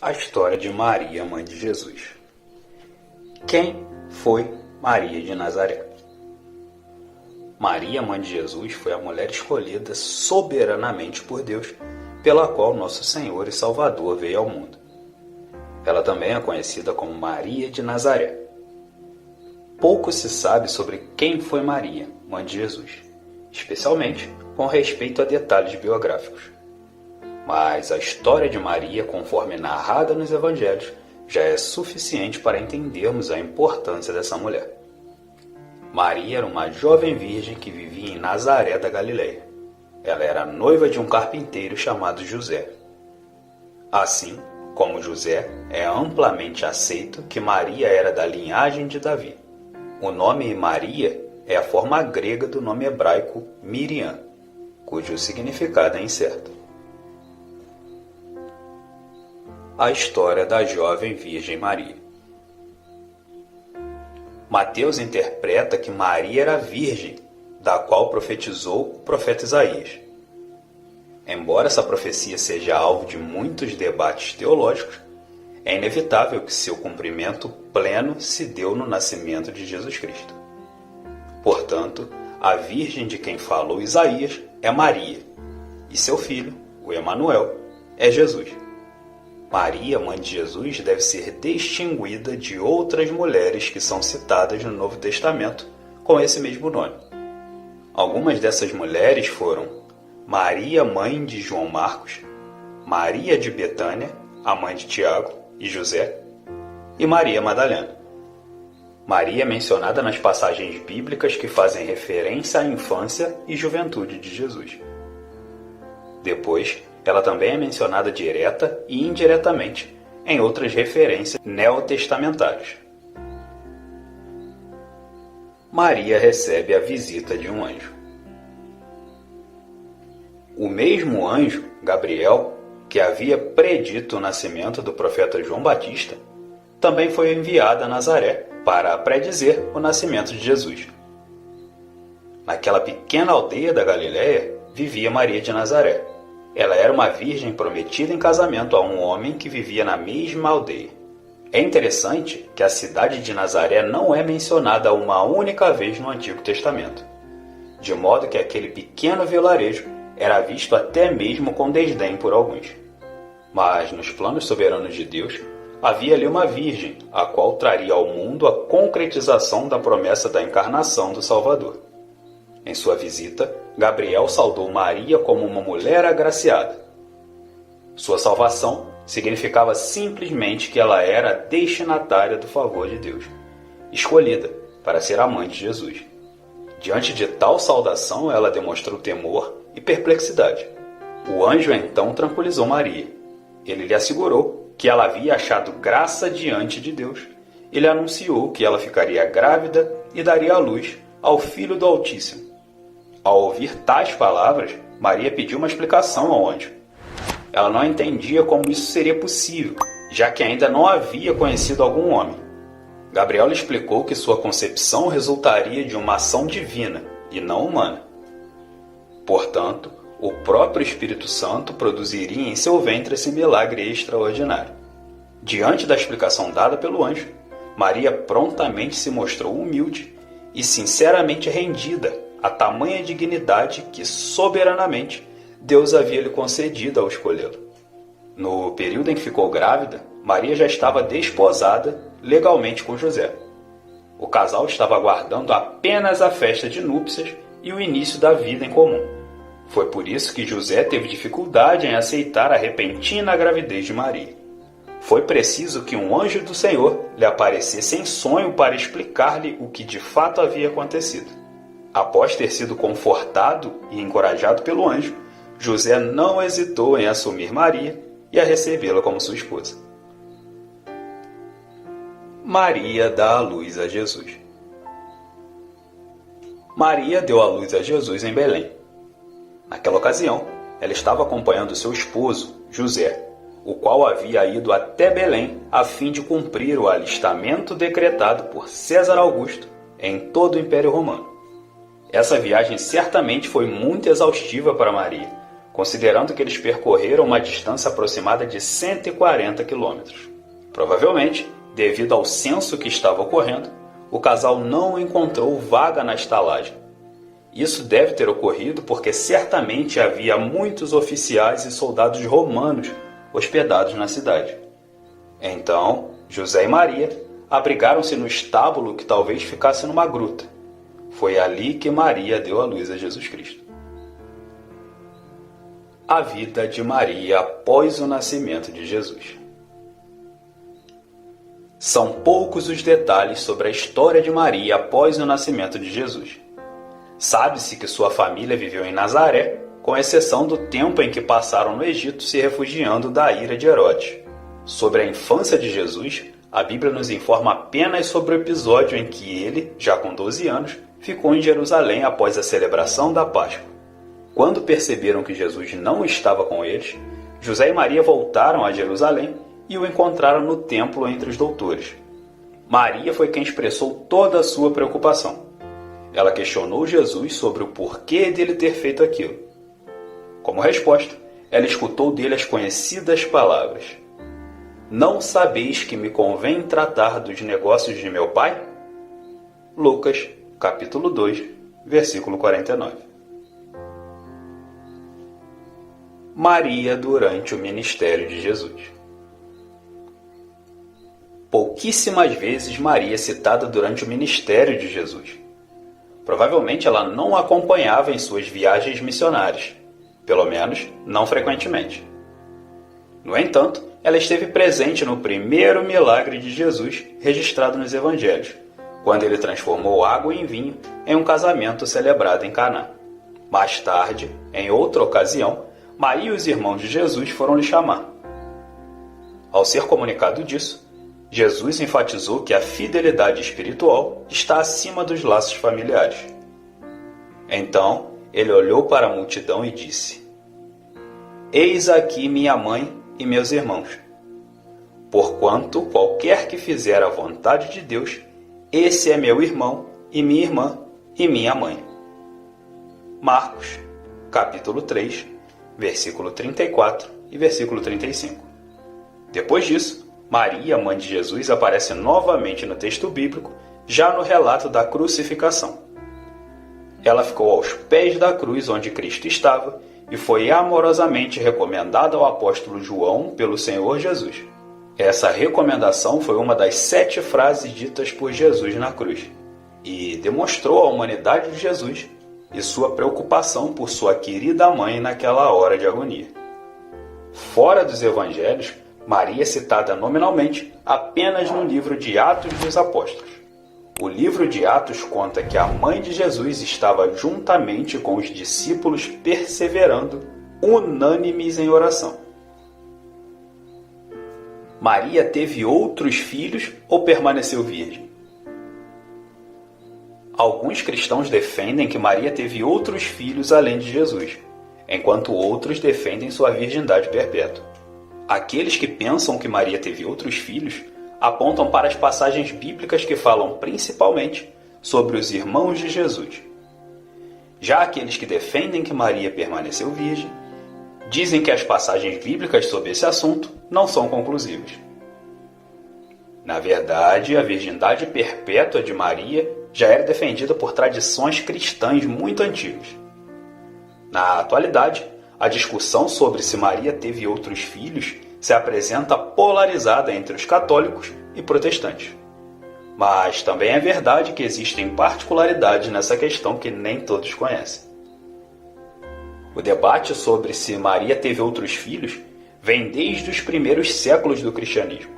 A história de Maria, mãe de Jesus. Quem foi Maria de Nazaré? Maria, mãe de Jesus, foi a mulher escolhida soberanamente por Deus, pela qual nosso Senhor e Salvador veio ao mundo. Ela também é conhecida como Maria de Nazaré. Pouco se sabe sobre quem foi Maria, mãe de Jesus, especialmente com respeito a detalhes biográficos. Mas a história de Maria, conforme narrada nos Evangelhos, já é suficiente para entendermos a importância dessa mulher. Maria era uma jovem virgem que vivia em Nazaré da Galileia. Ela era noiva de um carpinteiro chamado José. Assim como José, é amplamente aceito que Maria era da linhagem de Davi. O nome Maria é a forma grega do nome hebraico Miriam, cujo significado é incerto. A história da jovem Virgem Maria. Mateus interpreta que Maria era virgem, da qual profetizou o profeta Isaías. Embora essa profecia seja alvo de muitos debates teológicos, é inevitável que seu cumprimento pleno se deu no nascimento de Jesus Cristo. Portanto, a virgem de quem falou Isaías é Maria, e seu filho, o Emanuel, é Jesus. Maria, mãe de Jesus, deve ser distinguida de outras mulheres que são citadas no Novo Testamento com esse mesmo nome. Algumas dessas mulheres foram Maria, mãe de João Marcos, Maria de Betânia, a mãe de Tiago e José, e Maria Madalena. Maria é mencionada nas passagens bíblicas que fazem referência à infância e juventude de Jesus. Depois, ela também é mencionada direta e indiretamente em outras referências neotestamentárias. Maria recebe a visita de um anjo. O mesmo anjo, Gabriel, que havia predito o nascimento do profeta João Batista, também foi enviado a Nazaré para predizer o nascimento de Jesus. Naquela pequena aldeia da Galileia vivia Maria de Nazaré. Ela era uma virgem prometida em casamento a um homem que vivia na mesma aldeia. É interessante que a cidade de Nazaré não é mencionada uma única vez no Antigo Testamento, de modo que aquele pequeno vilarejo era visto até mesmo com desdém por alguns. Mas, nos planos soberanos de Deus, havia ali uma virgem, a qual traria ao mundo a concretização da promessa da encarnação do Salvador. Em sua visita, Gabriel saudou Maria como uma mulher agraciada. Sua salvação significava simplesmente que ela era destinatária do favor de Deus, escolhida para ser a mãe de Jesus. Diante de tal saudação, ela demonstrou temor e perplexidade. O anjo então tranquilizou Maria. Ele lhe assegurou que ela havia achado graça diante de Deus. Ele anunciou que ela ficaria grávida e daria à luz ao Filho do Altíssimo. Ao ouvir tais palavras, Maria pediu uma explicação ao anjo. Ela não entendia como isso seria possível, já que ainda não havia conhecido algum homem. Gabriel lhe explicou que sua concepção resultaria de uma ação divina e não humana. Portanto, o próprio Espírito Santo produziria em seu ventre esse milagre extraordinário. Diante da explicação dada pelo anjo, Maria prontamente se mostrou humilde e sinceramente rendida a tamanha dignidade que, soberanamente, Deus havia lhe concedido ao escolhê-lo. No período em que ficou grávida, Maria já estava desposada legalmente com José. O casal estava aguardando apenas a festa de núpcias e o início da vida em comum. Foi por isso que José teve dificuldade em aceitar a repentina gravidez de Maria. Foi preciso que um anjo do Senhor lhe aparecesse em sonho para explicar-lhe o que de fato havia acontecido. Após ter sido confortado e encorajado pelo anjo, José não hesitou em assumir Maria e a recebê-la como sua esposa. Maria dá à luz a Jesus. Maria deu à luz a Jesus em Belém. Naquela ocasião, ela estava acompanhando seu esposo, José, o qual havia ido até Belém a fim de cumprir o alistamento decretado por César Augusto em todo o Império Romano. Essa viagem certamente foi muito exaustiva para Maria, considerando que eles percorreram uma distância aproximada de 140 quilômetros. Provavelmente, devido ao censo que estava ocorrendo, o casal não encontrou vaga na estalagem. Isso deve ter ocorrido porque certamente havia muitos oficiais e soldados romanos hospedados na cidade. Então, José e Maria abrigaram-se no estábulo que talvez ficasse numa gruta. Foi ali que Maria deu à luz a Jesus Cristo. A vida de Maria após o nascimento de Jesus. São poucos os detalhes sobre a história de Maria após o nascimento de Jesus. Sabe-se que sua família viveu em Nazaré, com exceção do tempo em que passaram no Egito se refugiando da ira de Herodes. Sobre a infância de Jesus, a Bíblia nos informa apenas sobre o episódio em que ele, já com 12 anos, ficou em Jerusalém após a celebração da Páscoa. Quando perceberam que Jesus não estava com eles, José e Maria voltaram a Jerusalém e o encontraram no templo entre os doutores. Maria foi quem expressou toda a sua preocupação. Ela questionou Jesus sobre o porquê dele ter feito aquilo. Como resposta, ela escutou dele as conhecidas palavras: "Não sabeis que me convém tratar dos negócios de meu pai?" Lucas, capítulo 2, versículo 49. Maria durante o ministério de Jesus. Pouquíssimas vezes Maria é citada durante o ministério de Jesus. Provavelmente ela não acompanhava em suas viagens missionárias, pelo menos não frequentemente. No entanto, ela esteve presente no primeiro milagre de Jesus registrado nos Evangelhos, quando ele transformou água em vinho em um casamento celebrado em Caná. Mais tarde, em outra ocasião, Maria e os irmãos de Jesus foram lhe chamar. Ao ser comunicado disso, Jesus enfatizou que a fidelidade espiritual está acima dos laços familiares. Então, ele olhou para a multidão e disse: "Eis aqui minha mãe e meus irmãos. Porquanto qualquer que fizer a vontade de Deus, esse é meu irmão e minha irmã e minha mãe." Marcos, capítulo 3, versículo 34 e versículo 35. Depois disso, Maria, mãe de Jesus, aparece novamente no texto bíblico, já no relato da crucificação. Ela ficou aos pés da cruz onde Cristo estava e foi amorosamente recomendada ao apóstolo João pelo Senhor Jesus. Essa recomendação foi uma das 7 frases ditas por Jesus na cruz e demonstrou a humanidade de Jesus e sua preocupação por sua querida mãe naquela hora de agonia. Fora dos evangelhos, Maria é citada nominalmente apenas no livro de Atos dos Apóstolos. O livro de Atos conta que a mãe de Jesus estava juntamente com os discípulos perseverando, unânimes em oração. Maria teve outros filhos ou permaneceu virgem? Alguns cristãos defendem que Maria teve outros filhos além de Jesus, enquanto outros defendem sua virgindade perpétua. Aqueles que pensam que Maria teve outros filhos apontam para as passagens bíblicas que falam principalmente sobre os irmãos de Jesus. Já aqueles que defendem que Maria permaneceu virgem dizem que as passagens bíblicas sobre esse assunto não são conclusivas. Na verdade, a virgindade perpétua de Maria já era defendida por tradições cristãs muito antigas. Na atualidade, a discussão sobre se Maria teve outros filhos se apresenta polarizada entre os católicos e protestantes. Mas também é verdade que existem particularidades nessa questão que nem todos conhecem. O debate sobre se Maria teve outros filhos vem desde os primeiros séculos do cristianismo.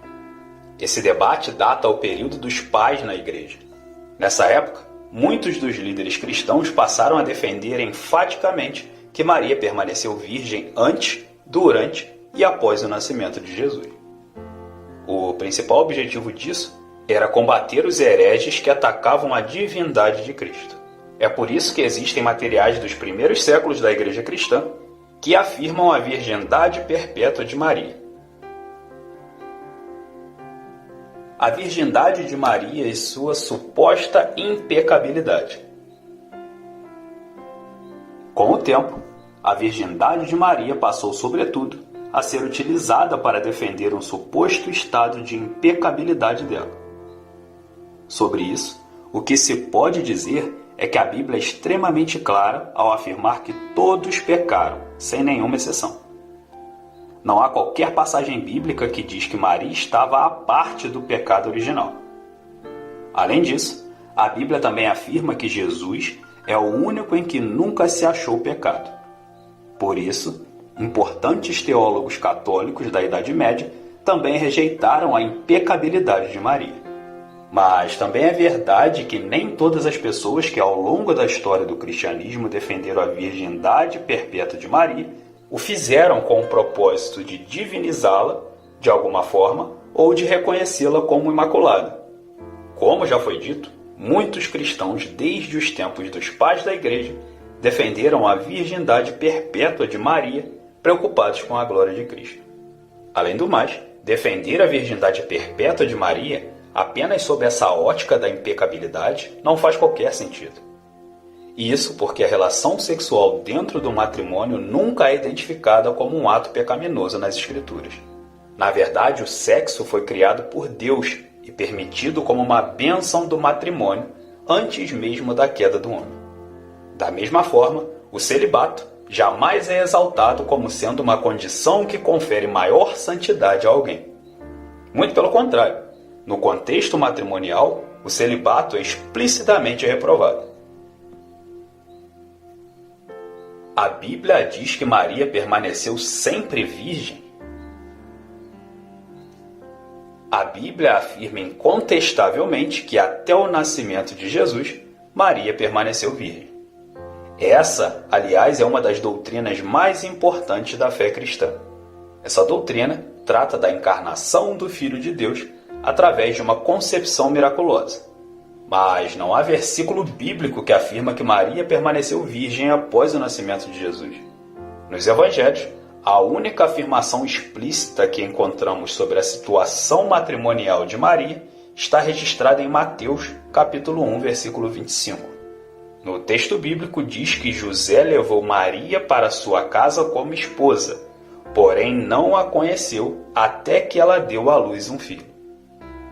Esse debate data ao período dos pais na igreja. Nessa época, muitos dos líderes cristãos passaram a defender enfaticamente que Maria permaneceu virgem antes, durante e após o nascimento de Jesus. O principal objetivo disso era combater os hereges que atacavam a divindade de Cristo. É por isso que existem materiais dos primeiros séculos da Igreja Cristã que afirmam a virgindade perpétua de Maria. A virgindade de Maria e sua suposta impecabilidade. Com o tempo, a virgindade de Maria passou, sobretudo, a ser utilizada para defender um suposto estado de impecabilidade dela. Sobre isso, o que se pode dizer é que a Bíblia é extremamente clara ao afirmar que todos pecaram, sem nenhuma exceção. Não há qualquer passagem bíblica que diz que Maria estava à parte do pecado original. Além disso, a Bíblia também afirma que Jesus é o único em que nunca se achou pecado. Por isso, importantes teólogos católicos da Idade Média também rejeitaram a impecabilidade de Maria. Mas também é verdade que nem todas as pessoas que ao longo da história do cristianismo defenderam a virgindade perpétua de Maria o fizeram com o propósito de divinizá-la de alguma forma ou de reconhecê-la como imaculada. Como já foi dito, muitos cristãos desde os tempos dos pais da Igreja defenderam a virgindade perpétua de Maria, preocupados com a glória de Cristo. Além do mais, defender a virgindade perpétua de Maria apenas sob essa ótica da impecabilidade não faz qualquer sentido. Isso porque a relação sexual dentro do matrimônio nunca é identificada como um ato pecaminoso nas Escrituras. Na verdade, o sexo foi criado por Deus e permitido como uma bênção do matrimônio antes mesmo da queda do homem. Da mesma forma, o celibato jamais é exaltado como sendo uma condição que confere maior santidade a alguém. Muito pelo contrário, no contexto matrimonial, o celibato é explicitamente reprovado. A Bíblia diz que Maria permaneceu sempre virgem. A Bíblia afirma incontestavelmente que até o nascimento de Jesus, Maria permaneceu virgem. Essa, aliás, é uma das doutrinas mais importantes da fé cristã. Essa doutrina trata da encarnação do Filho de Deus através de uma concepção miraculosa. Mas não há versículo bíblico que afirma que Maria permaneceu virgem após o nascimento de Jesus. Nos Evangelhos, a única afirmação explícita que encontramos sobre a situação matrimonial de Maria está registrada em Mateus, capítulo 1, versículo 25. No texto bíblico diz que José levou Maria para sua casa como esposa, porém não a conheceu até que ela deu à luz um filho.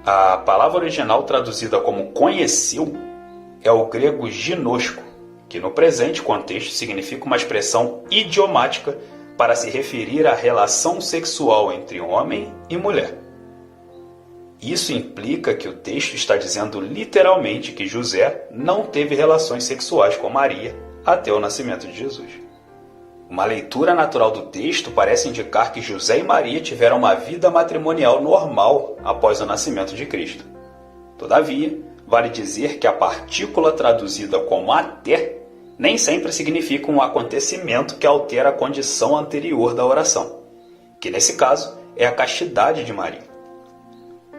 A palavra original traduzida como conheceu é o grego ginosco, que no presente contexto significa uma expressão idiomática para se referir à relação sexual entre homem e mulher. Isso implica que o texto está dizendo literalmente que José não teve relações sexuais com Maria até o nascimento de Jesus. Uma leitura natural do texto parece indicar que José e Maria tiveram uma vida matrimonial normal após o nascimento de Cristo. Todavia, vale dizer que a partícula traduzida como até nem sempre significa um acontecimento que altera a condição anterior da oração, que nesse caso é a castidade de Maria.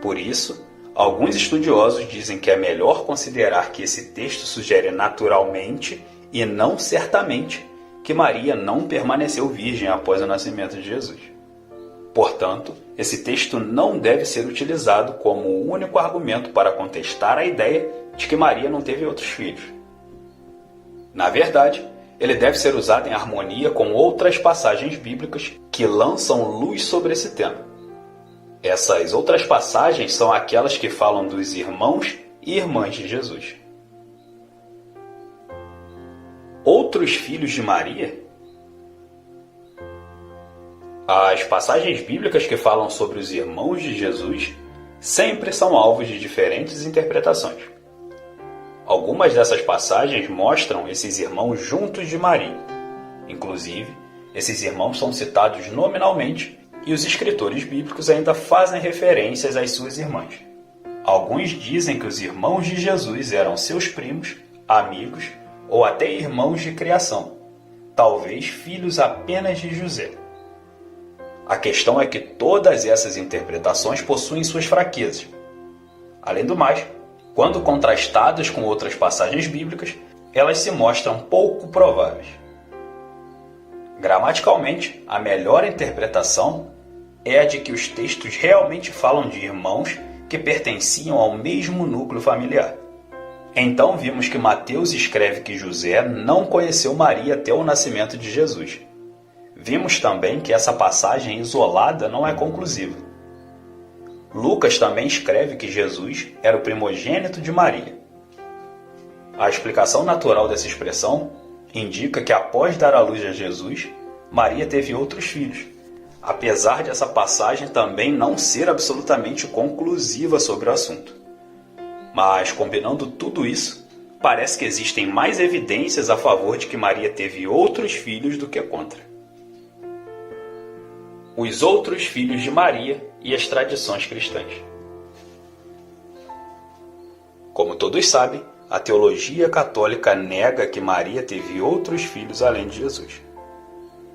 Por isso, alguns estudiosos dizem que é melhor considerar que esse texto sugere naturalmente e não certamente que Maria não permaneceu virgem após o nascimento de Jesus. Portanto, esse texto não deve ser utilizado como o único argumento para contestar a ideia de que Maria não teve outros filhos. Na verdade, ele deve ser usado em harmonia com outras passagens bíblicas que lançam luz sobre esse tema. Essas outras passagens são aquelas que falam dos irmãos e irmãs de Jesus. Outros filhos de Maria? As passagens bíblicas que falam sobre os irmãos de Jesus sempre são alvos de diferentes interpretações. Algumas dessas passagens mostram esses irmãos juntos de Maria. Inclusive, esses irmãos são citados nominalmente e os escritores bíblicos ainda fazem referências às suas irmãs. Alguns dizem que os irmãos de Jesus eram seus primos, amigos ou até irmãos de criação, talvez filhos apenas de José. A questão é que todas essas interpretações possuem suas fraquezas. Além do mais, quando contrastadas com outras passagens bíblicas, elas se mostram pouco prováveis. Gramaticalmente, a melhor interpretação é a de que os textos realmente falam de irmãos que pertenciam ao mesmo núcleo familiar. Então vimos que Mateus escreve que José não conheceu Maria até o nascimento de Jesus. Vimos também que essa passagem isolada não é conclusiva. Lucas também escreve que Jesus era o primogênito de Maria. A explicação natural dessa expressão indica que após dar à luz a Jesus, Maria teve outros filhos, apesar de essa passagem também não ser absolutamente conclusiva sobre o assunto. Mas, combinando tudo isso, parece que existem mais evidências a favor de que Maria teve outros filhos do que contra. Os outros filhos de Maria e as tradições cristãs. Como todos sabem, a teologia católica nega que Maria teve outros filhos além de Jesus.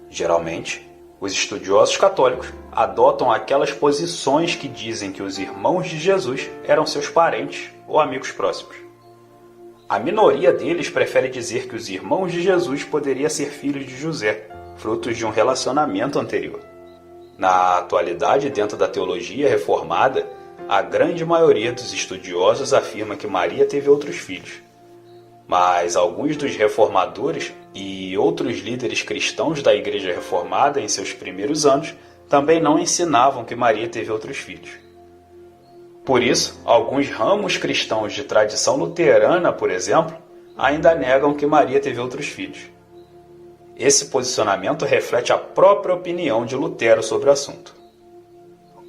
Geralmente, os estudiosos católicos adotam aquelas posições que dizem que os irmãos de Jesus eram seus parentes ou amigos próximos. A minoria deles prefere dizer que os irmãos de Jesus poderiam ser filhos de José, frutos de um relacionamento anterior. Na atualidade, dentro da teologia reformada, a grande maioria dos estudiosos afirma que Maria teve outros filhos. Mas alguns dos reformadores e outros líderes cristãos da Igreja Reformada em seus primeiros anos também não ensinavam que Maria teve outros filhos. Por isso, alguns ramos cristãos de tradição luterana, por exemplo, ainda negam que Maria teve outros filhos. Esse posicionamento reflete a própria opinião de Lutero sobre o assunto.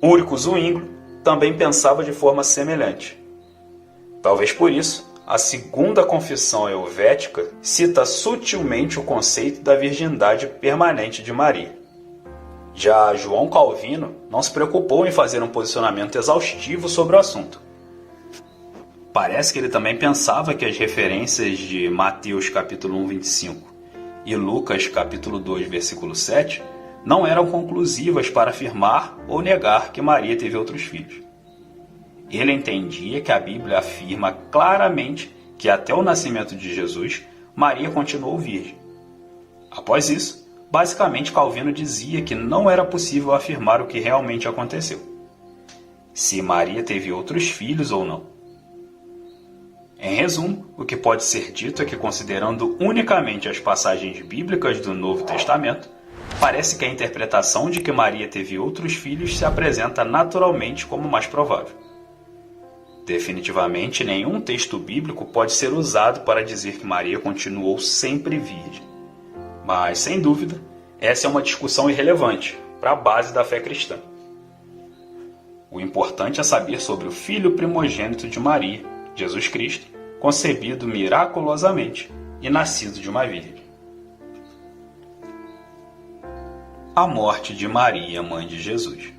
Úrico Zwinglio também pensava de forma semelhante. Talvez por isso, a segunda confissão helvética cita sutilmente o conceito da virgindade permanente de Maria. Já João Calvino não se preocupou em fazer um posicionamento exaustivo sobre o assunto. Parece que ele também pensava que as referências de Mateus capítulo 1, 25 e Lucas capítulo 2, versículo 7 não eram conclusivas para afirmar ou negar que Maria teve outros filhos. Ele entendia que a Bíblia afirma claramente que até o nascimento de Jesus, Maria continuou virgem. Após isso, basicamente Calvino dizia que não era possível afirmar o que realmente aconteceu, se Maria teve outros filhos ou não. Em resumo, o que pode ser dito é que, considerando unicamente as passagens bíblicas do Novo Testamento, parece que a interpretação de que Maria teve outros filhos se apresenta naturalmente como mais provável. Definitivamente, nenhum texto bíblico pode ser usado para dizer que Maria continuou sempre virgem. Mas, sem dúvida, essa é uma discussão irrelevante para a base da fé cristã. O importante é saber sobre o Filho primogênito de Maria, Jesus Cristo, concebido miraculosamente e nascido de uma virgem. A morte de Maria, mãe de Jesus.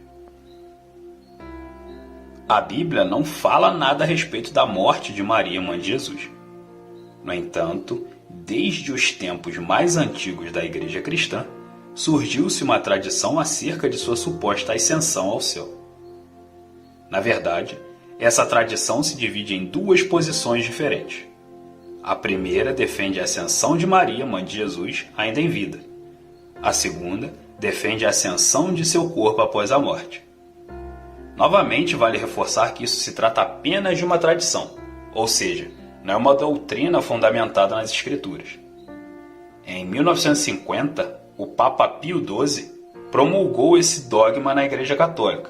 A Bíblia não fala nada a respeito da morte de Maria, mãe de Jesus. No entanto, desde os tempos mais antigos da Igreja Cristã, surgiu-se uma tradição acerca de sua suposta ascensão ao céu. Na verdade, essa tradição se divide em duas posições diferentes. A primeira defende a ascensão de Maria, mãe de Jesus, ainda em vida. A segunda defende a ascensão de seu corpo após a morte. Novamente, vale reforçar que isso se trata apenas de uma tradição, ou seja, não é uma doutrina fundamentada nas Escrituras. Em 1950, o Papa Pio XII promulgou esse dogma na Igreja Católica.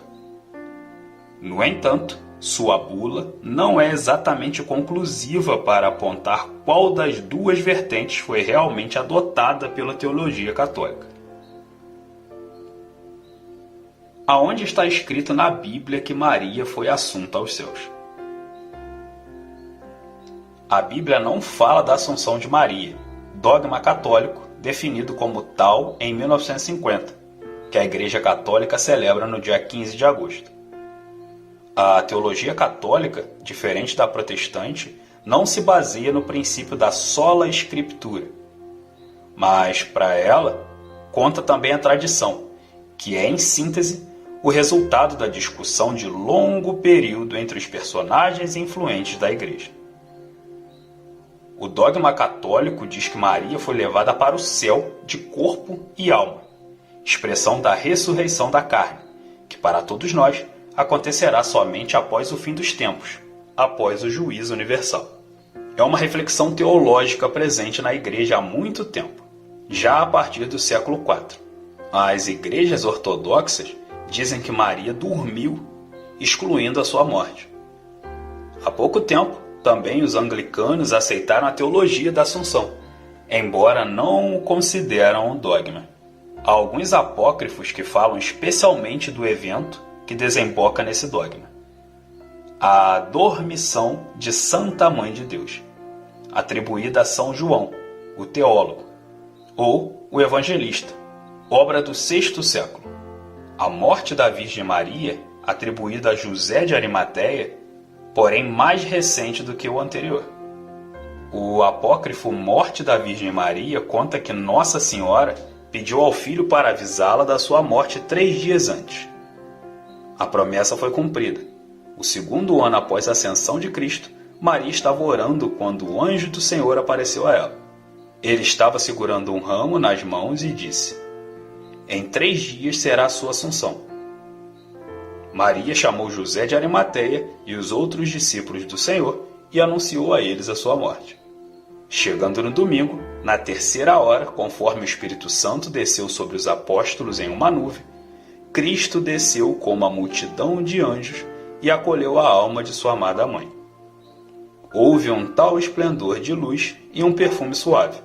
No entanto, sua bula não é exatamente conclusiva para apontar qual das duas vertentes foi realmente adotada pela teologia católica. Aonde está escrito na Bíblia que Maria foi assunta aos céus? A Bíblia não fala da assunção de Maria, dogma católico definido como tal em 1950, que a Igreja Católica celebra no dia 15 de agosto. A teologia católica, diferente da protestante, não se baseia no princípio da sola escritura, mas, para ela, conta também a tradição, que é, em síntese, o resultado da discussão de longo período entre os personagens influentes da Igreja. O dogma católico diz que Maria foi levada para o céu de corpo e alma, expressão da ressurreição da carne, que para todos nós acontecerá somente após o fim dos tempos, após o juízo universal. é uma reflexão teológica presente na Igreja há muito tempo, já a partir do século IV. As igrejas ortodoxas dizem que Maria dormiu, excluindo a sua morte. Há pouco tempo, também os anglicanos aceitaram a teologia da Assunção, embora não o consideram um dogma. Há alguns apócrifos que falam especialmente do evento que desemboca nesse dogma: a dormição de Santa Mãe de Deus, atribuída a São João, o teólogo, ou o evangelista, obra do VI século. A morte da Virgem Maria, atribuída a José de Arimateia, porém mais recente do que o anterior. O apócrifo Morte da Virgem Maria conta que Nossa Senhora pediu ao filho para avisá-la da sua morte 3 dias antes. A promessa foi cumprida. O 2º ano após a ascensão de Cristo, Maria estava orando quando o anjo do Senhor apareceu a ela. Ele estava segurando um ramo nas mãos e disse: "Em 3 dias será a sua assunção." Maria chamou José de Arimateia e os outros discípulos do Senhor e anunciou a eles a sua morte. Chegando no domingo, na 3ª hora, conforme o Espírito Santo desceu sobre os apóstolos em uma nuvem, Cristo desceu com uma multidão de anjos e acolheu a alma de sua amada mãe. Houve um tal esplendor de luz e um perfume suave,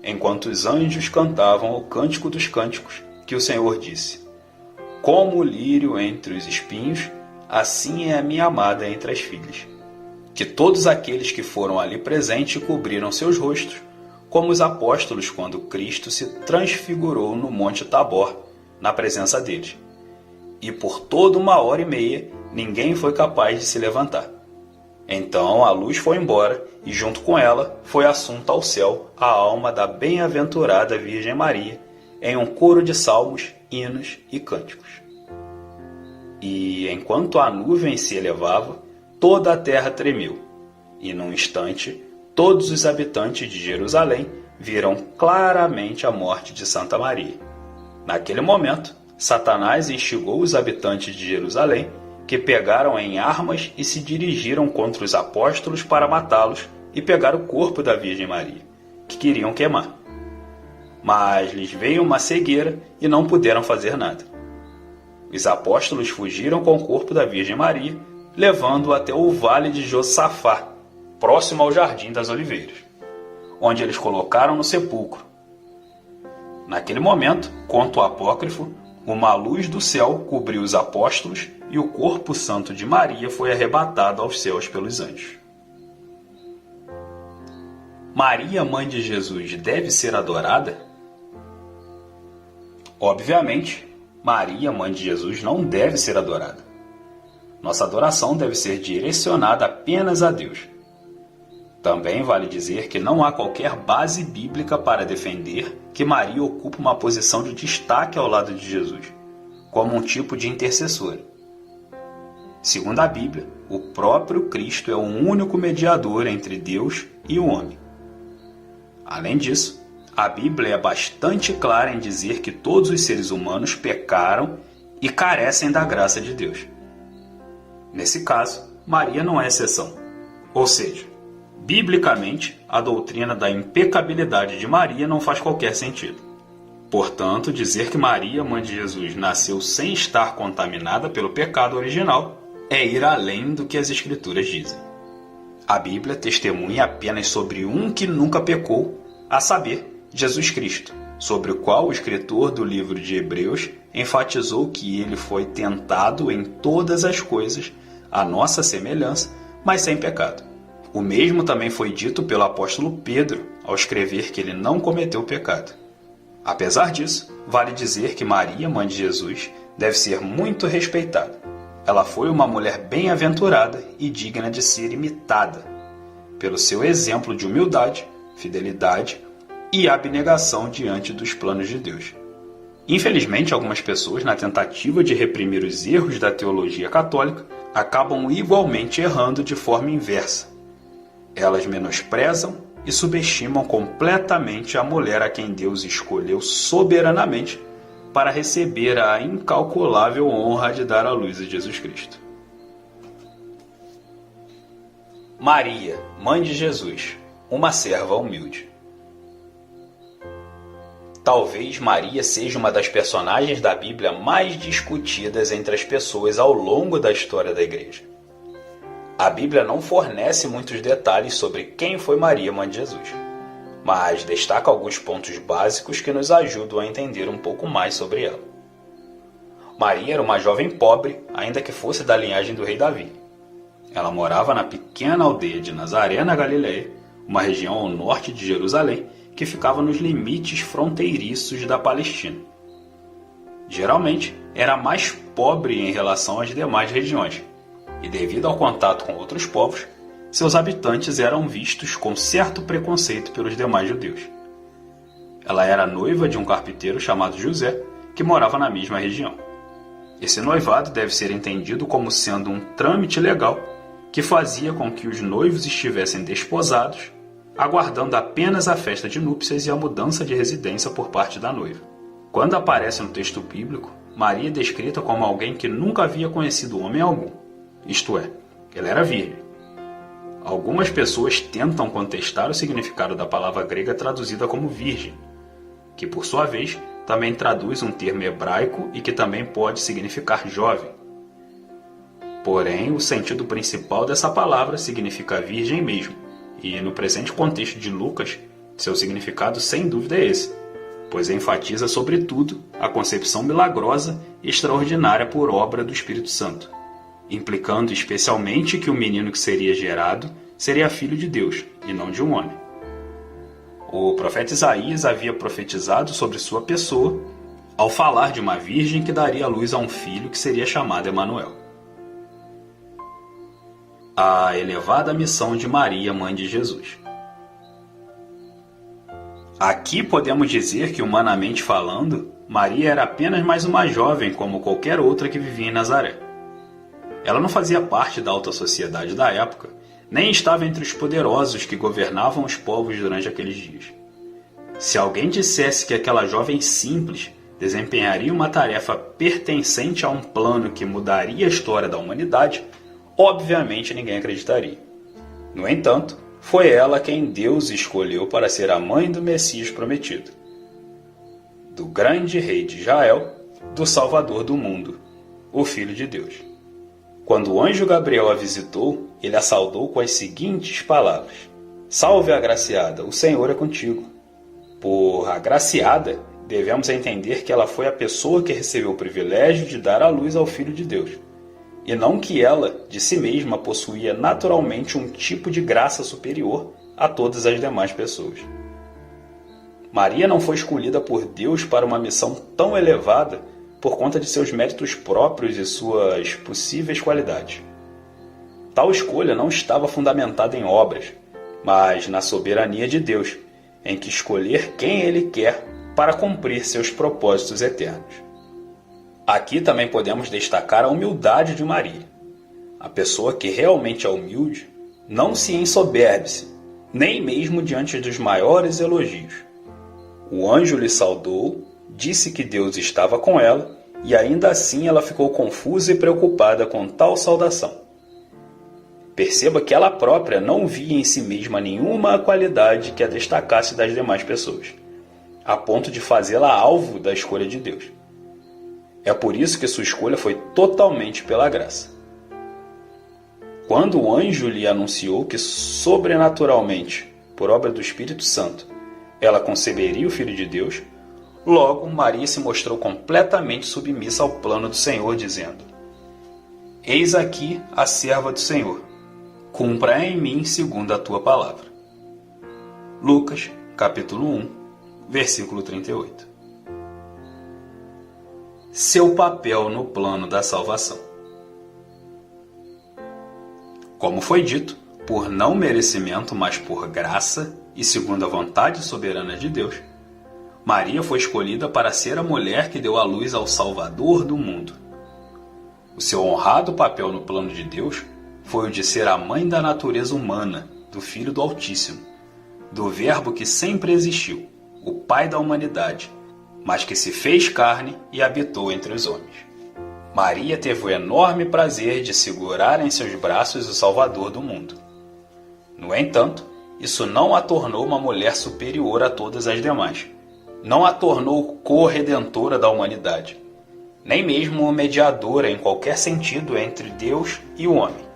enquanto os anjos cantavam o cântico dos cânticos, que o Senhor disse: "Como o lírio entre os espinhos, assim é a minha amada entre as filhas." Que todos aqueles que foram ali presentes cobriram seus rostos, como os apóstolos quando Cristo se transfigurou no Monte Tabor, na presença deles. E por toda 1h30 ninguém foi capaz de se levantar. Então a luz foi embora e junto com ela foi assunta ao céu a alma da bem-aventurada Virgem Maria, em um coro de salmos, hinos e cânticos. E enquanto a nuvem se elevava, toda a terra tremeu, e num instante todos os habitantes de Jerusalém viram claramente a morte de Santa Maria. Naquele momento, Satanás instigou os habitantes de Jerusalém, que pegaram em armas e se dirigiram contra os apóstolos para matá-los e pegar o corpo da Virgem Maria, que queriam queimar. Mas lhes veio uma cegueira e não puderam fazer nada. Os apóstolos fugiram com o corpo da Virgem Maria, levando-o até o vale de Josafá, próximo ao Jardim das Oliveiras, onde eles colocaram no sepulcro. Naquele momento, conta o apócrifo, uma luz do céu cobriu os apóstolos e o corpo santo de Maria foi arrebatado aos céus pelos anjos. Maria, mãe de Jesus, deve ser adorada? Obviamente, Maria, mãe de Jesus, não deve ser adorada. Nossa adoração deve ser direcionada apenas a Deus. Também vale dizer que não há qualquer base bíblica para defender que Maria ocupa uma posição de destaque ao lado de Jesus, como um tipo de intercessora. Segundo a Bíblia, o próprio Cristo é o único mediador entre Deus e o homem. Além disso, a Bíblia é bastante clara em dizer que todos os seres humanos pecaram e carecem da graça de Deus. Nesse caso, Maria não é exceção. Ou seja, biblicamente, a doutrina da impecabilidade de Maria não faz qualquer sentido. Portanto, dizer que Maria, mãe de Jesus, nasceu sem estar contaminada pelo pecado original é ir além do que as Escrituras dizem. A Bíblia testemunha apenas sobre um que nunca pecou, a saber, Jesus Cristo, sobre o qual o escritor do livro de Hebreus enfatizou que ele foi tentado em todas as coisas, à nossa semelhança, mas sem pecado. O mesmo também foi dito pelo apóstolo Pedro ao escrever que ele não cometeu pecado. Apesar disso, vale dizer que Maria, mãe de Jesus, deve ser muito respeitada. Ela foi uma mulher bem-aventurada e digna de ser imitada, pelo seu exemplo de humildade, fidelidade e abnegação diante dos planos de Deus. Infelizmente, algumas pessoas, na tentativa de reprimir os erros da teologia católica, acabam igualmente errando de forma inversa. Elas menosprezam e subestimam completamente a mulher a quem Deus escolheu soberanamente para receber a incalculável honra de dar à luz a Jesus Cristo. Maria, mãe de Jesus, uma serva humilde. Talvez Maria seja uma das personagens da Bíblia mais discutidas entre as pessoas ao longo da história da Igreja. A Bíblia não fornece muitos detalhes sobre quem foi Maria, mãe de Jesus, mas destaca alguns pontos básicos que nos ajudam a entender um pouco mais sobre ela. Maria era uma jovem pobre, ainda que fosse da linhagem do rei Davi. Ela morava na pequena aldeia de Nazaré, na Galileia, uma região ao norte de Jerusalém, que ficava nos limites fronteiriços da Palestina. Geralmente, era a mais pobre em relação às demais regiões, e devido ao contato com outros povos, seus habitantes eram vistos com certo preconceito pelos demais judeus. Ela era noiva de um carpinteiro chamado José, que morava na mesma região. Esse noivado deve ser entendido como sendo um trâmite legal que fazia com que os noivos estivessem desposados, aguardando apenas a festa de núpcias e a mudança de residência por parte da noiva. Quando aparece no texto bíblico, Maria é descrita como alguém que nunca havia conhecido homem algum, isto é, ela era virgem. Algumas pessoas tentam contestar o significado da palavra grega traduzida como virgem, que por sua vez também traduz um termo hebraico e que também pode significar jovem. Porém, o sentido principal dessa palavra significa virgem mesmo, e no presente contexto de Lucas, seu significado sem dúvida é esse, pois enfatiza sobretudo a concepção milagrosa e extraordinária por obra do Espírito Santo, implicando especialmente que o menino que seria gerado seria filho de Deus e não de um homem. O profeta Isaías havia profetizado sobre sua pessoa ao falar de uma virgem que daria à luz a um filho que seria chamado Emanuel. A elevada missão de Maria, mãe de Jesus. Aqui podemos dizer que, humanamente falando, Maria era apenas mais uma jovem como qualquer outra que vivia em Nazaré. Ela não fazia parte da alta sociedade da época, nem estava entre os poderosos que governavam os povos durante aqueles dias. Se alguém dissesse que aquela jovem simples desempenharia uma tarefa pertencente a um plano que mudaria a história da humanidade, obviamente ninguém acreditaria. No entanto, foi ela quem Deus escolheu para ser a mãe do Messias prometido, do grande rei de Israel, do Salvador do mundo, o Filho de Deus. Quando o anjo Gabriel a visitou, ele a saudou com as seguintes palavras: Salve, agraciada, o Senhor é contigo. Por agraciada, devemos entender que ela foi a pessoa que recebeu o privilégio de dar à luz ao Filho de Deus, e não que ela, de si mesma, possuía naturalmente um tipo de graça superior a todas as demais pessoas. Maria não foi escolhida por Deus para uma missão tão elevada por conta de seus méritos próprios e suas possíveis qualidades. Tal escolha não estava fundamentada em obras, mas na soberania de Deus, em que escolher quem Ele quer para cumprir seus propósitos eternos. Aqui também podemos destacar a humildade de Maria. A pessoa que realmente é humilde não se ensoberbe-se, nem mesmo diante dos maiores elogios. O anjo lhe saudou, disse que Deus estava com ela, e ainda assim ela ficou confusa e preocupada com tal saudação. Perceba que ela própria não via em si mesma nenhuma qualidade que a destacasse das demais pessoas, a ponto de fazê-la alvo da escolha de Deus. É por isso que sua escolha foi totalmente pela graça. Quando o anjo lhe anunciou que sobrenaturalmente, por obra do Espírito Santo, ela conceberia o Filho de Deus, logo Maria se mostrou completamente submissa ao plano do Senhor, dizendo: Eis aqui a serva do Senhor, cumpra em mim segundo a tua palavra. Lucas, capítulo 1, versículo 38. Seu papel no plano da salvação. Como foi dito, por não merecimento, mas por graça e segundo a vontade soberana de Deus, Maria foi escolhida para ser a mulher que deu à luz ao Salvador do mundo. O seu honrado papel no plano de Deus foi o de ser a mãe da natureza humana, do Filho do Altíssimo, do Verbo que sempre existiu, o Pai da humanidade, mas que se fez carne e habitou entre os homens. Maria teve o enorme prazer de segurar em seus braços o Salvador do mundo. No entanto, isso não a tornou uma mulher superior a todas as demais. Não a tornou corredentora da humanidade, nem mesmo mediadora em qualquer sentido entre Deus e o homem.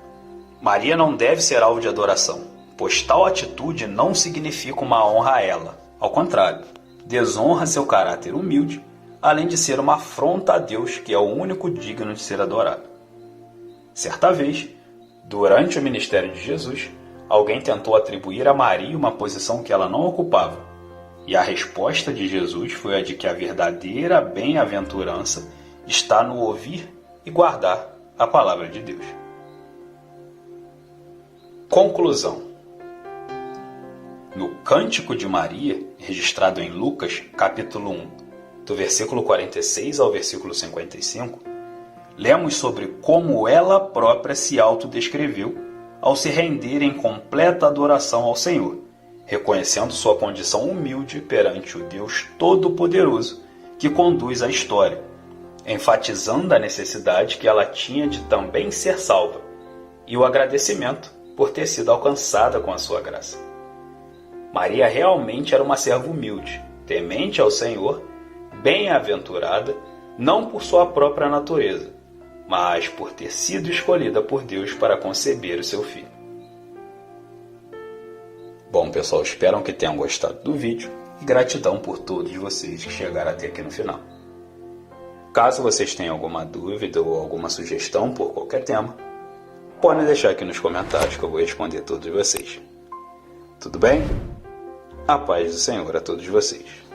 Maria não deve ser alvo de adoração, pois tal atitude não significa uma honra a ela. Ao contrário, desonra seu caráter humilde, além de ser uma afronta a Deus, que é o único digno de ser adorado. Certa vez, durante o ministério de Jesus, alguém tentou atribuir a Maria uma posição que ela não ocupava, e a resposta de Jesus foi a de que a verdadeira bem-aventurança está no ouvir e guardar a palavra de Deus. Conclusão. No Cântico de Maria, registrado em Lucas, capítulo 1, do versículo 46 ao versículo 55, lemos sobre como ela própria se autodescreveu ao se render em completa adoração ao Senhor, reconhecendo sua condição humilde perante o Deus Todo-Poderoso que conduz a história, enfatizando a necessidade que ela tinha de também ser salva e o agradecimento por ter sido alcançada com a sua graça. Maria realmente era uma serva humilde, temente ao Senhor, bem-aventurada, não por sua própria natureza, mas por ter sido escolhida por Deus para conceber o seu filho. Bom, pessoal, espero que tenham gostado do vídeo e gratidão por todos vocês que chegaram até aqui no final. Caso vocês tenham alguma dúvida ou alguma sugestão por qualquer tema, podem deixar aqui nos comentários que eu vou responder todos vocês. Tudo bem? A paz do Senhor a todos vocês.